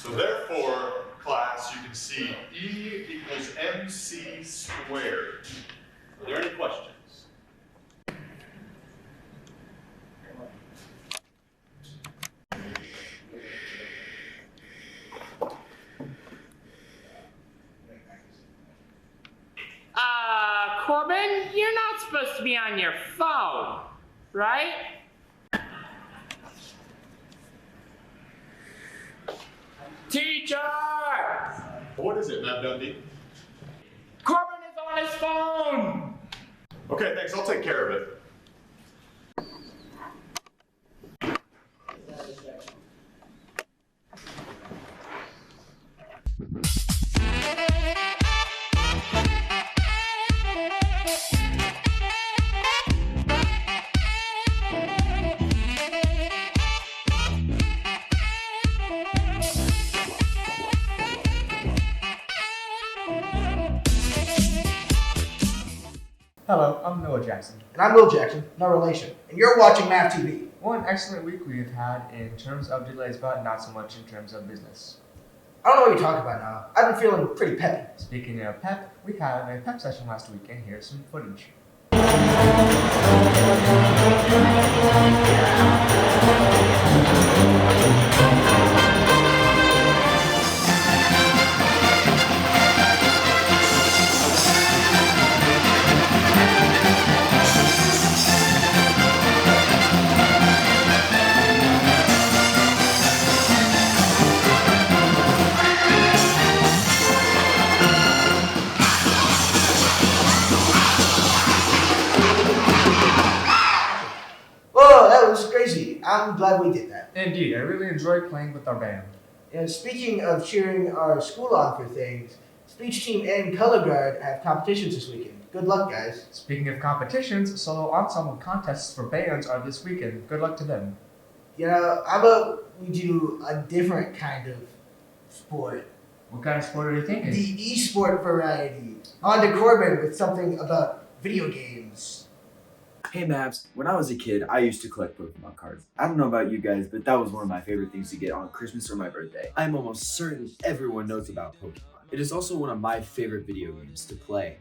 So therefore, class, you can see E equals MC squared. Are there any questions? Corbin, you're not supposed to be on your phone, right? Teacher! What is it, Mav Dundee? Corbin is on his phone! Okay, thanks. I'll take care of it. Hello, I'm Noah Jackson. And I'm Will Jackson, no relation. And you're watching MavTV. One excellent week we've had in terms of delays, but not so much in terms of business. I don't know what you're talking about now. I've been feeling pretty peppy. Speaking of pep, we had a pep session last week, and here's some footage. Whoa, that was crazy. I'm glad we did that. Indeed, I really enjoyed playing with our band. And speaking of cheering our school on for things, speech team and color guard have competitions this weekend. Good luck, guys. Speaking of competitions, solo ensemble contests for bands are this weekend. Good luck to them. You know, how about we do a different kind of sport? What kind of sport are you thinking? The e-sport variety. On to Corbin with something about video games. Hey Mavs, when I was a kid, I used to collect Pokemon cards. I don't know about you guys, but that was one of my favorite things to get on Christmas or my birthday. I'm almost certain everyone knows about Pokemon. It is also one of my favorite video games to play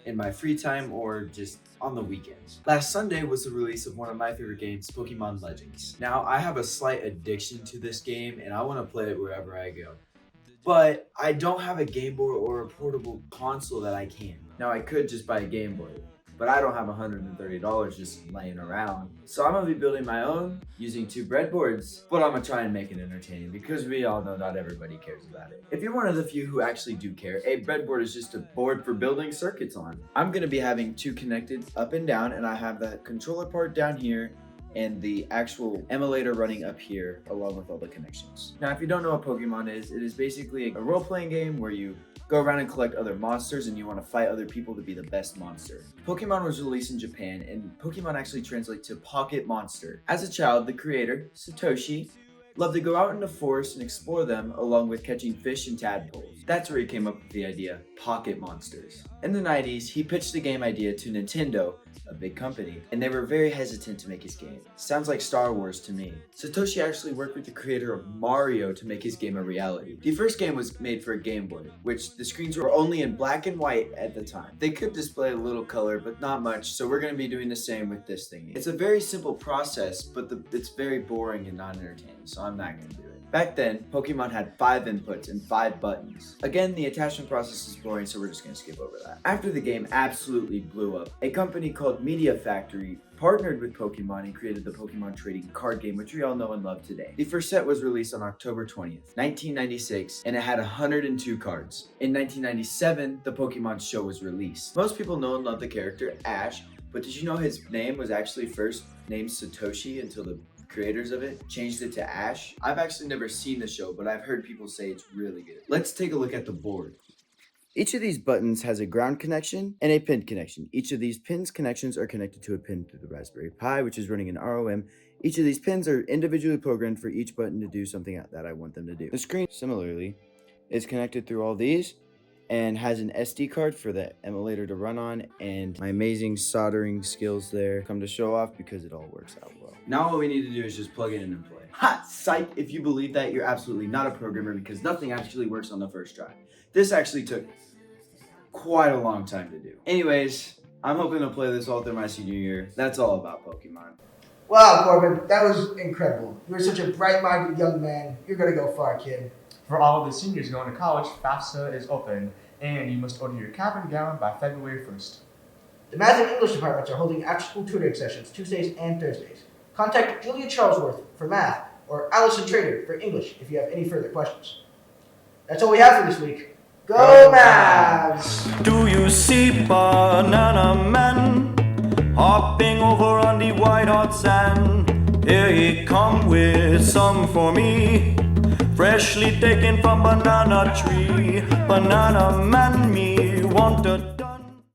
in my free time or just on the weekends. Last Sunday was the release of one of my favorite games, Pokemon Legends. Now, I have a slight addiction to this game and I want to play it wherever I go. But I don't have a Game Boy or a portable console that I can. Now, I could just buy a Game Boy, but I don't have $130 just laying around. So I'm gonna be building my own using 2 breadboards, but I'm gonna try and make it entertaining because we all know not everybody cares about it. If you're one of the few who actually do care, a breadboard is just a board for building circuits on. I'm gonna be having 2 connected up and down, and I have the controller part down here and the actual emulator running up here along with all the connections. Now, if you don't know what Pokemon is, it is basically a role-playing game where you go around and collect other monsters and you want to fight other people to be the best monster. Pokemon was released in Japan, and Pokemon actually translates to pocket monster. As a child, the creator, Satoshi, loved to go out in the forest and explore them along with catching fish and tadpoles. That's where he came up with the idea, pocket monsters. In the 90s, he pitched the game idea to Nintendo, a big company, and they were very hesitant to make his game. Sounds like Star Wars to me. Satoshi actually worked with the creator of Mario to make his game a reality. The first game was made for a Game Boy, which the screens were only in black and white at the time. They could display a little color, but not much, so we're going to be doing the same with this thing. It's a very simple process, but it's very boring and not entertaining, so I'm not going to do it. Back then, Pokemon had 5 inputs and 5 buttons. Again, the attachment process is boring, so we're just going to skip over that. After the game absolutely blew up, a company called Media Factory partnered with Pokemon and created the Pokemon trading card game, which we all know and love today. The first set was released on October 20th, 1996, and it had 102 cards. In 1997, the Pokemon show was released. Most people know and love the character Ash, but did you know his name was actually first named Satoshi until the creators of it changed it to Ash? I've actually never seen the show, but I've heard people say it's really good. Let's take a look at the board. Each of these buttons has a ground connection and a pin connection. Each of these pins connections are connected to a pin through the Raspberry Pi, which is running an ROM. Each of these pins are individually programmed for each button to do something that I want them to do. The screen, similarly, is connected through all these and has an SD card for the emulator to run on, and my amazing soldering skills there come to show off because it all works out well. Now all we need to do is just plug it in and play. Ha! Psych! If you believe that, you're absolutely not a programmer because nothing actually works on the first try. This actually took quite a long time to do. Anyways, I'm hoping to play this all through my senior year. That's all about Pokemon. Wow, Corbin, that was incredible. You're such a bright-minded young man. You're gonna go far, kid. For all of the seniors going to college, FAFSA is open, and you must order your cap and gown by February 1st. The Math and English departments are holding after-school tutoring sessions Tuesdays and Thursdays. Contact Julia Charlesworth for math or Allison Trader for English if you have any further questions. That's all we have for this week. Go Mavs! Do you see Banana Man hopping over on the white hot sand? Here he come with some for me, freshly taken from banana tree. Banana Man me want to